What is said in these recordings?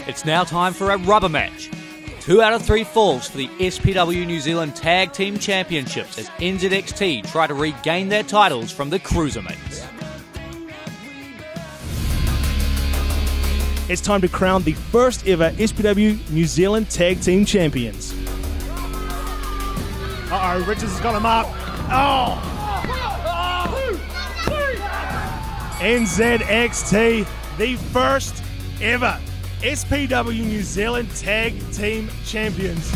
It's now time for a rubber match. 2 out of 3 falls for the SPW New Zealand Tag Team Championships as NZXT try to regain their titles from the CruiserMates. It's time to crown the first ever SPW New Zealand Tag Team Champions. Uh-oh, Richards has got him up. Oh! NZXT, the first ever SPW New Zealand Tag Team Champions.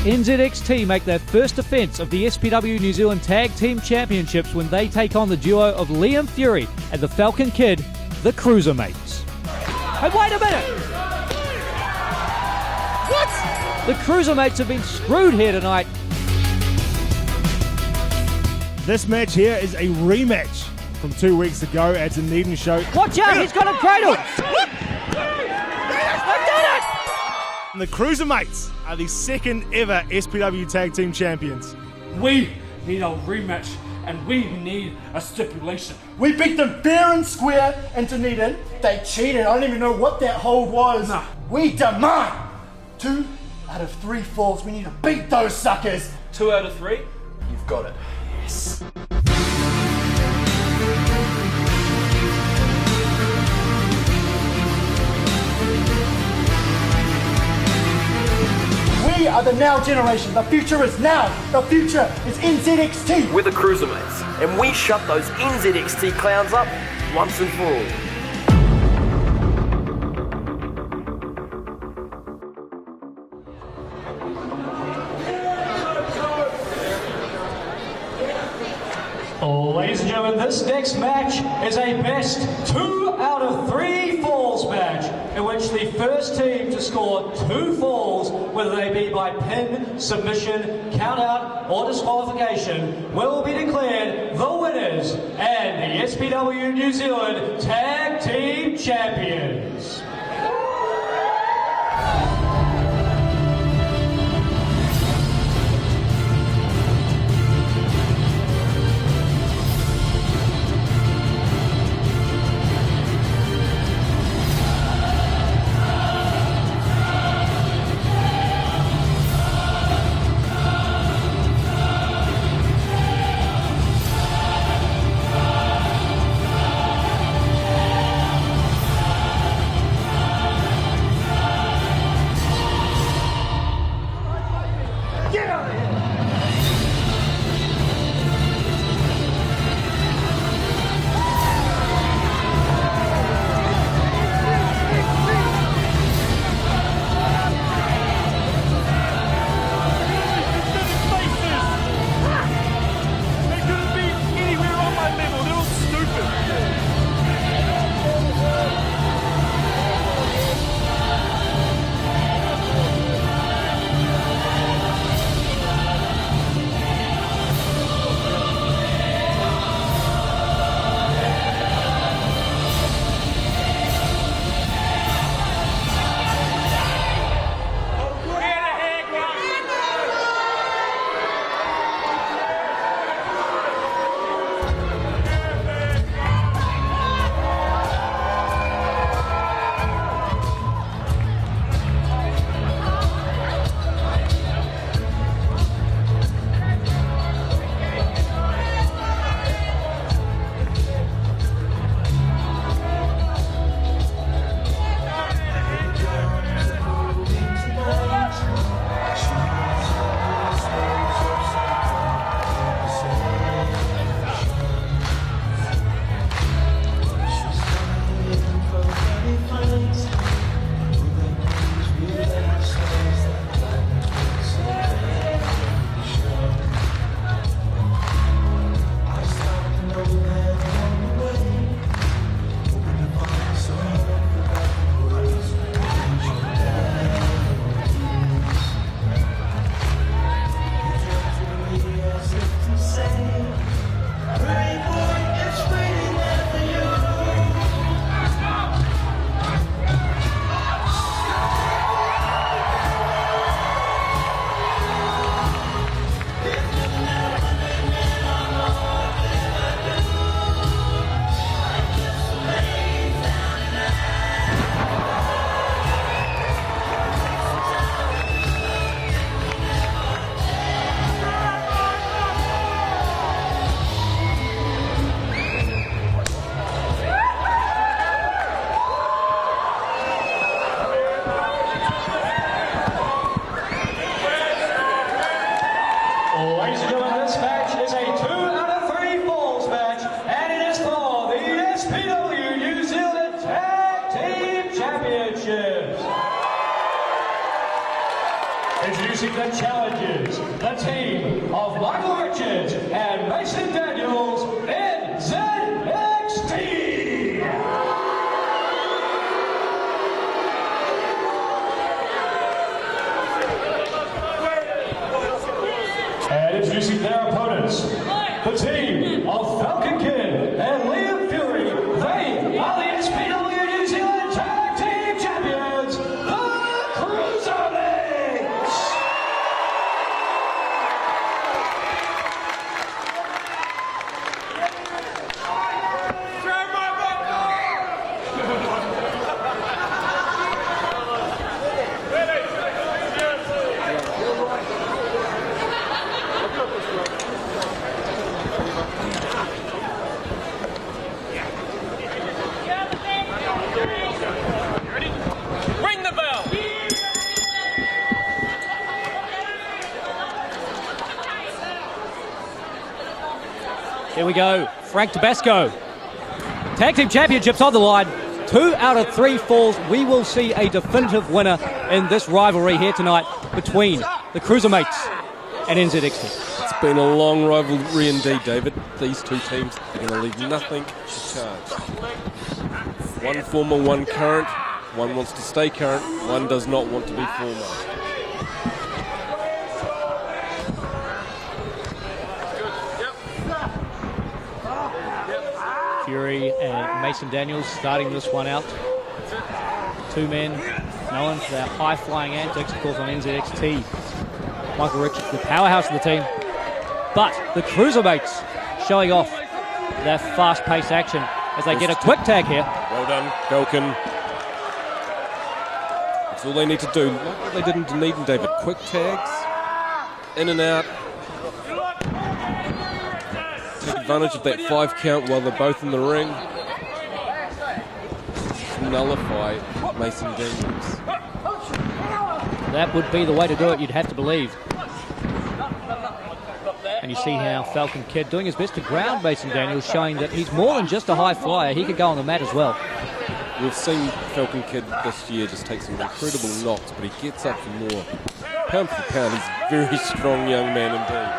NZXT make their first defence of the SPW New Zealand Tag Team Championships when they take on the duo of Liam Fury and the Falcon Kid, the CruiserMates. Hey, wait a minute! What? The CruiserMates have been screwed here tonight. This match here is a rematch from 2 weeks ago at Dunedin show. Watch out, he's got a cradle! I did it! The CruiserMates are the second ever SPW Tag Team Champions. We need a rematch and we need a stipulation. We beat them fair and square in Dunedin. They cheated. I don't even know what that hold was. Nah. We demand 2 out of 3 falls. We need to beat those suckers. 2 out of 3? You've got it. Yes. We are the now generation. The future is now. The future is NZXT. We're the CruiserMates, and we shut those NZXT clowns up once and for all. Ladies and gentlemen, this next match is a best 2 out of 3 falls match, in which the first team to score 2 falls, whether they be by pin, submission, count out, or disqualification, will be declared the winners and the SPW New Zealand Tag Team Champions. Introducing the challengers, the team of Michael Richards and Mason Daniels, NZXT. And introducing their opponents, the team of Falcon Kid and Liam Fury. They are the SPW New Zealand Tag Team Champions, the CruiserMates. Ring the bell! Here we go. Frank Tabasco. Tag Team Championships on the line. 2 out of 3 falls. We will see a definitive winner in this rivalry here tonight between the CruiserMates and NZXT. It's been a long rivalry indeed, David. These two teams are going to leave nothing to charge. One former, one current. One wants to stay current. One does not want to be former. Fury and Mason Daniels starting this one out. Two men known for their high-flying antics, of course, on NZXT. Michael Richards, the powerhouse of the team. But the CruiserMates showing off their fast-paced action as they get a quick tag here. Well done, Falcon. That's all they need to do. Like what they did in Dunedin, David. Quick tags, in and out. Take advantage of that 5 count while they're both in the ring. Nullify Mason Daniels. That would be the way to do it, you'd have to believe. And you see how Falcon Kid doing his best to ground Mason Daniels, showing that he's more than just a high flyer. He could go on the mat as well. We've seen Falcon Kid this year just take some incredible knocks, but he gets up for more. Pound for pound, he's a very strong young man indeed.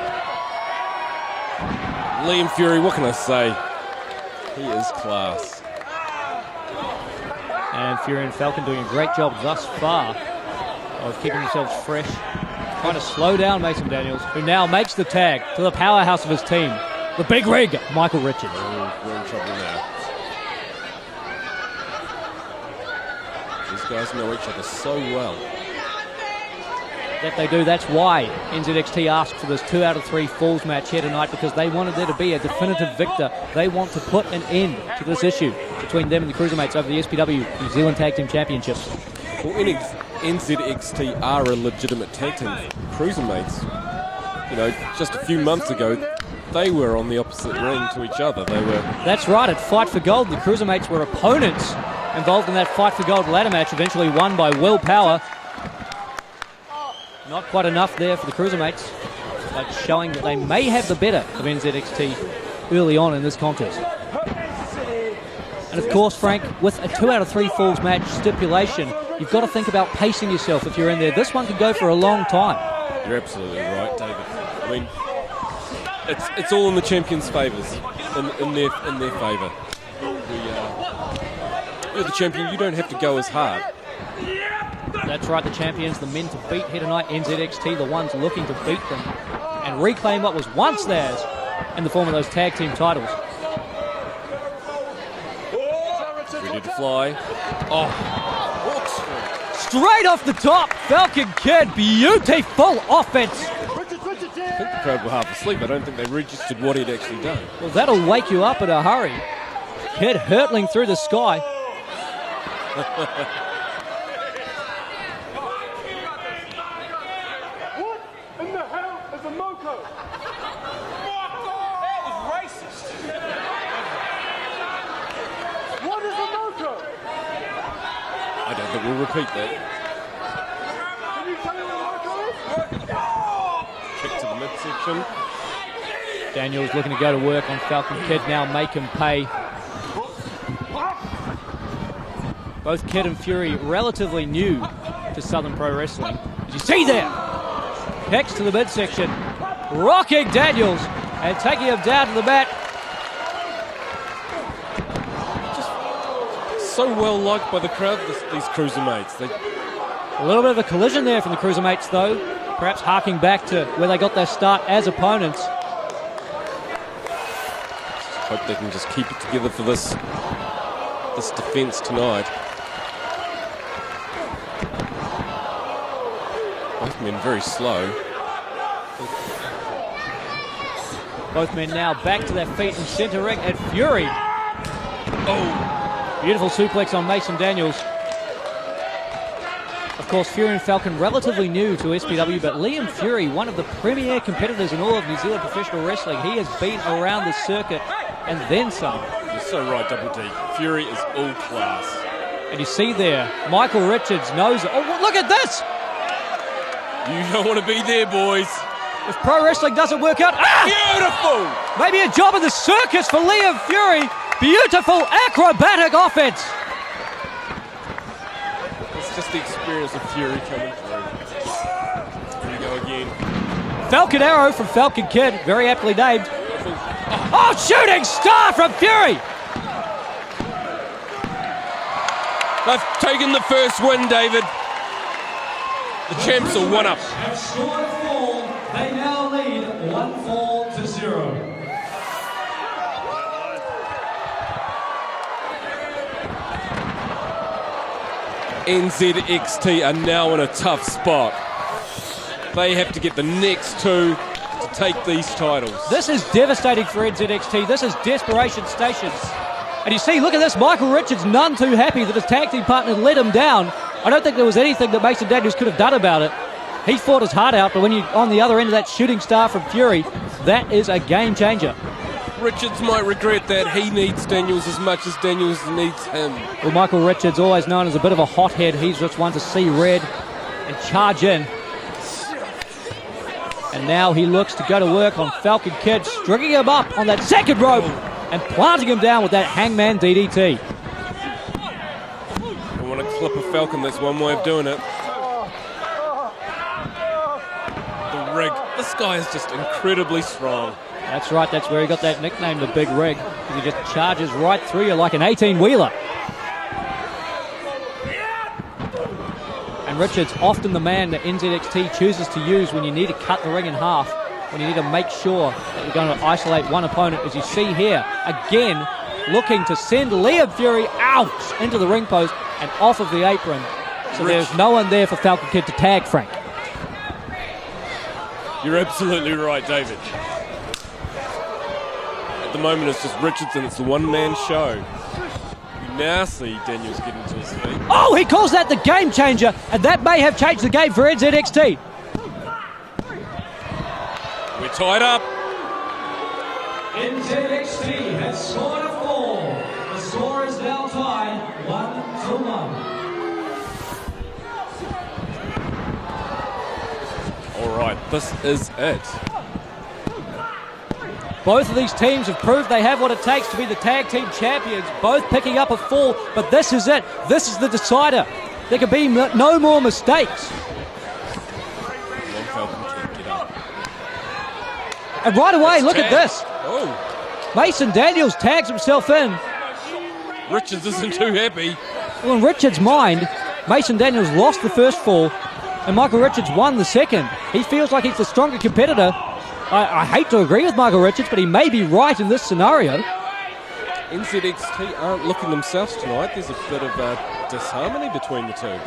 Liam Fury, what can I say? He is class. And Fury and Falcon doing a great job thus far of keeping themselves fresh. Trying to slow down Mason Daniels, who now makes the tag to the powerhouse of his team, the big rig, Michael Richards. Oh, we're in trouble now. These guys know each other so well. That they do. That's why NZXT asked for this 2 out of 3 falls match here tonight, because they wanted there to be a definitive victor. They want to put an end to this issue between them and the CruiserMates over the SPW New Zealand Tag Team Championships. Well, NZXT are a legitimate tag team. CruiserMates, you know, just a few months ago, they were on the opposite ring to each other. They were. That's right. At Fight for Gold, the CruiserMates were opponents involved in that Fight for Gold ladder match, eventually won by Will Power. Not quite enough there for the CruiserMates, but showing that they may have the better of NZXT early on in this contest. And of course, Frank, with a 2 out of 3 falls match stipulation, you've got to think about pacing yourself if you're in there. This one could go for a long time. You're absolutely right, David. I mean, it's all in the champions' favours, in their favour. You're the champion. You don't have to go as hard. That's right, the champions, the men to beat here tonight, NZXT, the ones looking to beat them and reclaim what was once theirs in the form of those tag team titles. Ready to fly. Oh, straight off the top, Falcon Kid, beautiful offense. I think the crowd were half asleep. I don't think they registered what he'd actually done. Well, that'll wake you up in a hurry. Kid hurtling through the sky. I don't think we'll repeat that. Kick to the midsection. Daniels looking to go to work on Falcon Kid now, make him pay. Both Kid and Fury relatively new to Southern Pro Wrestling. Did you see there? kicks to the midsection, rocking Daniels and taking him down to the mat. So well liked by the crowd, these CruiserMates. A little bit of a collision there from the CruiserMates, though, perhaps harking back to where they got their start as opponents. Hope they can just keep it together for this defence tonight. Both men very slow. Both men now back to their feet in centre ring, and Fury. Oh, beautiful suplex on Mason Daniels. Of course, Fury Falcon relatively new to SPW, but Liam Fury, one of the premier competitors in all of New Zealand professional wrestling. He has been around the circuit and then some. You're so right, Double D. Fury is all class. And you see there, Michael Richards knows it. Oh, look at this! You don't want to be there, boys. If pro wrestling doesn't work out, Beautiful! Maybe a job in the circus for Liam Fury. Beautiful acrobatic offense. It's just the experience of Fury coming through. Here we go again. Falcon Arrow from Falcon Kid, very aptly named. Oh, shooting star from Fury! They've taken the first win, David. The champs are one up. Have scored a fall. They now lead 1-4-0. NZXT are now in a tough spot. They have to get the next two to take these titles. This is devastating for NZXT. This is desperation stations. And you see, look at this, Michael Richards none too happy that his tag team partner let him down. I don't think there was anything that Mason Daniels could have done about it. He fought his heart out, but when you're on the other end of that shooting star from Fury, that is a game changer. Richards might regret that. He needs Daniels as much as Daniels needs him. Well, Michael Richards, always known as a bit of a hothead, he's just one to see red and charge in. And now he looks to go to work on Falcon Kid, stringing him up on that second rope and planting him down with that hangman DDT. I want to clip a Falcon, that's one way of doing it. The rig. This guy is just incredibly strong. That's right, that's where he got that nickname, the Big Rig. He just charges right through you like an 18-wheeler. And Richards, often the man that NZXT chooses to use when you need to cut the ring in half, when you need to make sure that you're going to isolate one opponent, as you see here, again, looking to send Liam Fury out into the ring post and off of the apron. So there's no one there for Falcon Kid to tag Frank. You're absolutely right, David. At the moment, it's just Richards and it's a one-man show. You now see Daniels getting to his feet. Oh, he calls that the game changer, and that may have changed the game for NZXT. We're tied up. NZXT has scored a fall. The score is now tied 1-1. All right, this is it. Both of these teams have proved they have what it takes to be the tag team champions, both picking up a fall, but this is it. This is the decider. There can be no more mistakes. One Falcon Kid, get up. And right away, That's look at tag. this. Oh, Mason Daniels tags himself in. Richards isn't too happy. Well, in Richards' mind, Mason Daniels lost the first fall, and Michael Richards won the second. He feels like he's the stronger competitor. I hate to agree with Michael Richards, but he may be right in this scenario. NZXT aren't looking themselves tonight. There's a bit of disharmony between the two.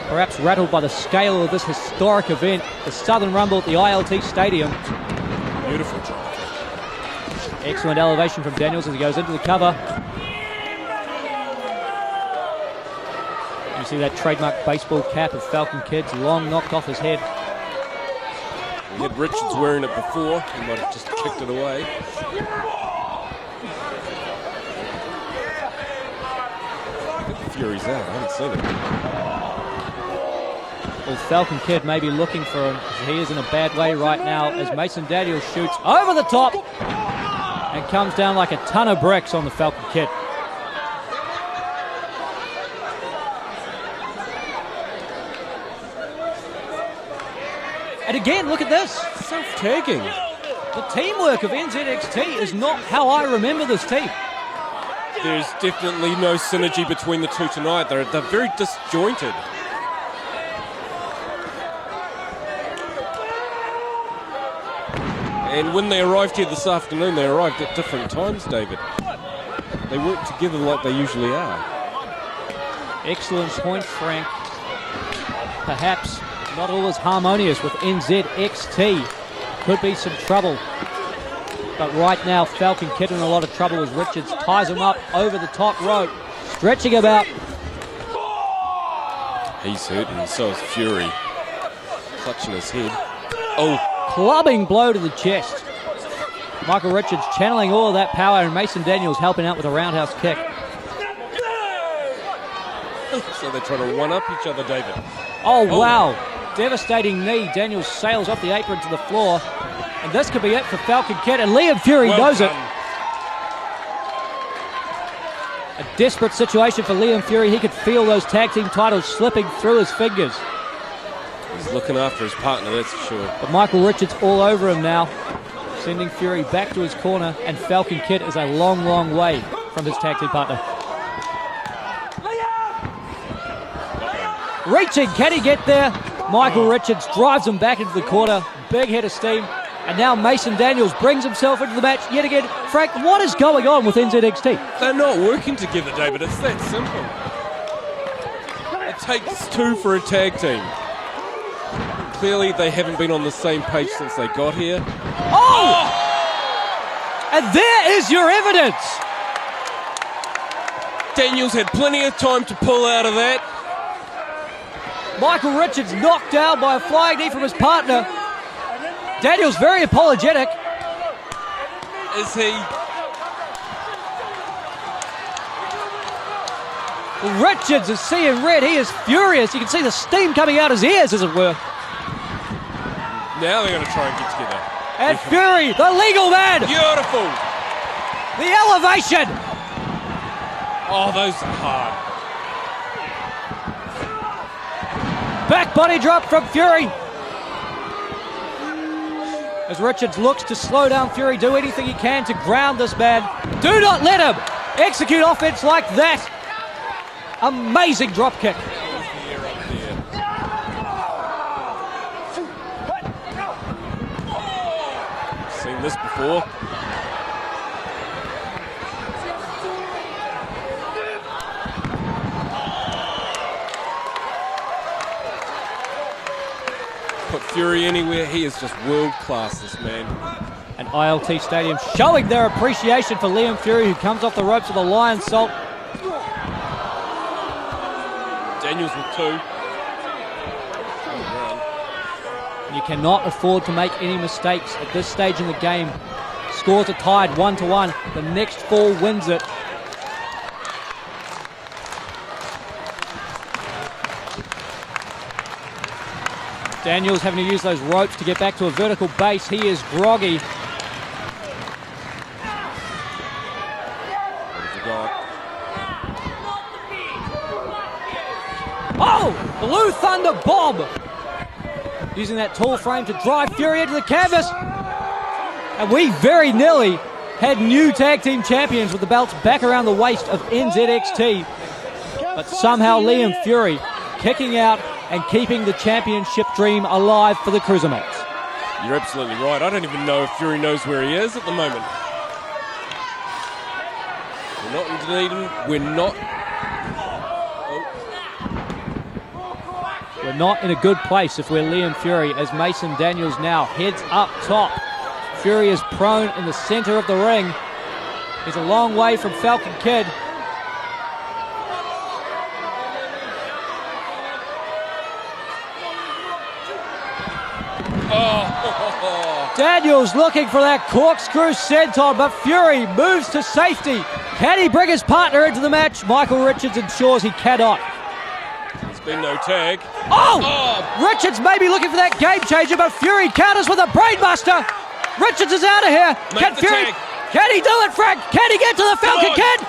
Perhaps rattled by the scale of this historic event, the Southern Rumble at the ILT Stadium. Beautiful job. Excellent elevation from Daniels as he goes into the cover. You see that trademark baseball cap of Falcon Kid's long knocked off his head. We had Richards wearing it before. He might have just kicked it away. I think the Fury's out. I haven't seen it. Well, Falcon Kid may be looking for him. He is in a bad way right now as Mason Daniels shoots over the top and comes down like a ton of bricks on the Falcon Kid. And again, look at this. Self-tagging. The teamwork of NZXT is not how I remember this team. There's definitely no synergy between the two tonight. They're very disjointed. And when they arrived here this afternoon, they arrived at different times, David. They work together like they usually are. Excellent point, Frank. Perhaps not all as harmonious with NZXT. Could be some trouble. But right now, Falcon Kid in a lot of trouble as Richards ties him up over the top rope, stretching him out. He's hurt, and so is Fury. Clutching his head. Oh, Clubbing blow to the chest. Michael Richards channeling all of that power, and Mason Daniels helping out with a roundhouse kick. so they're trying to one-up each other, David. Oh, wow. Devastating knee. Daniels sails off the apron to the floor. And this could be it for Falcon Kid, and Liam Fury knows it. A desperate situation for Liam Fury. He could feel those tag team titles slipping through his fingers. He's looking after his partner, that's for sure. But Michael Richards all over him now, sending Fury back to his corner, and Falcon Kid is a long, long way from his tag team partner. Reaching, can he get there? Michael Richards drives him back into the corner. Big head of steam. And now Mason Daniels brings himself into the match yet again. Frank, what is going on with NZXT? They're not working together, David. It's that simple. It takes two for a tag team. Clearly, they haven't been on the same page since they got here. Oh! And there is your evidence. Daniels had plenty of time to pull out of that. Michael Richards knocked down by a flying knee from his partner. Daniels very apologetic. Is he? Richards is seeing red. He is furious. You can see the steam coming out his ears, as it were. Now they're going to try and get together. And Fury, the legal man. Beautiful. The elevation. Oh, those are hard. Back body drop from Fury. As Richards looks to slow down Fury, do anything he can to ground this man. Do not let him execute offense like that. Amazing drop kick. Seen this before. Put Fury anywhere, he is just world class, this man. And ILT Stadium showing their appreciation for Liam Fury, who comes off the ropes with a lion salt. Daniels with two. You cannot afford to make any mistakes at this stage in the game. Scores are tied 1-1. The next fall wins it. Daniels having to use those ropes to get back to a vertical base. He is groggy. Oh! Blue Thunder Bob! Using that tall frame to drive Fury into the canvas. And we very nearly had new tag team champions with the belts back around the waist of NZXT. But somehow Liam Fury kicking out and keeping the championship dream alive for the CruiserMates. You're absolutely right. I don't even know if Fury knows where he is at the moment. We're not in Dunedin. We're not. We're not in a good place if we're Liam Fury, as Mason Daniels now heads up top. Fury is prone in the center of the ring. He's a long way from Falcon Kid. Daniels looking for that corkscrew senton, but Fury moves to safety. Can he bring his partner into the match? Michael Richards ensures he cannot. There's been no tag. Oh! Richards may be looking for that game changer, but Fury counters with a brainbuster. Richards is out of here. Can Fury? Can he do it, Frank? Can he get to the Falcon Kid?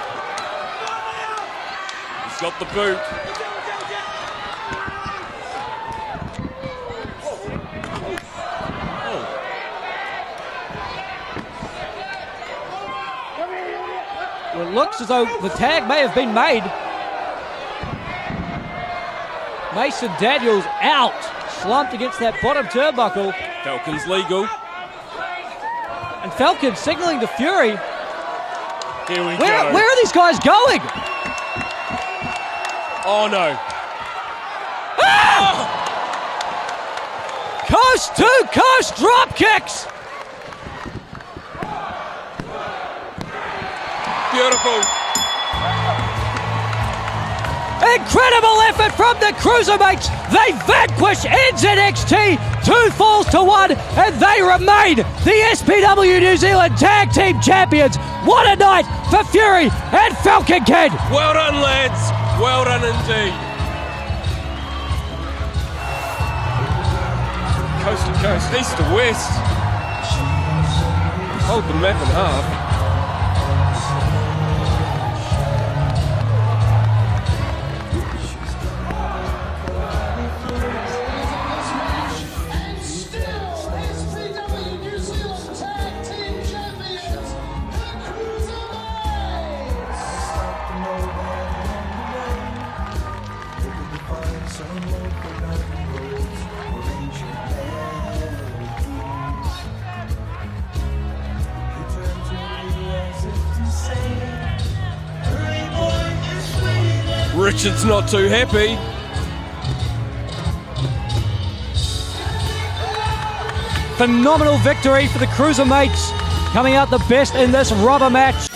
He's got the boot. looks as though the tag may have been made. Mason Daniels out, slumped against that bottom turnbuckle. Falcon's legal. And Falcon signaling to Fury. Here we Where go. are these guys going? Oh no. Coast to coast drop kicks. Beautiful. Incredible effort from the CruiserMates. They vanquish NZXT 2 falls to 1, and they remain the SPW New Zealand Tag Team Champions. What a night for Fury and Falcon Kid. Well done, lads. Well done indeed. Coast to coast, east to west. Hold the map in half. And still SPW New Zealand Tag Team Champions, the CruiserMates. Richard's not too happy. Phenomenal victory for the CruiserMates, coming out the best in this rubber match.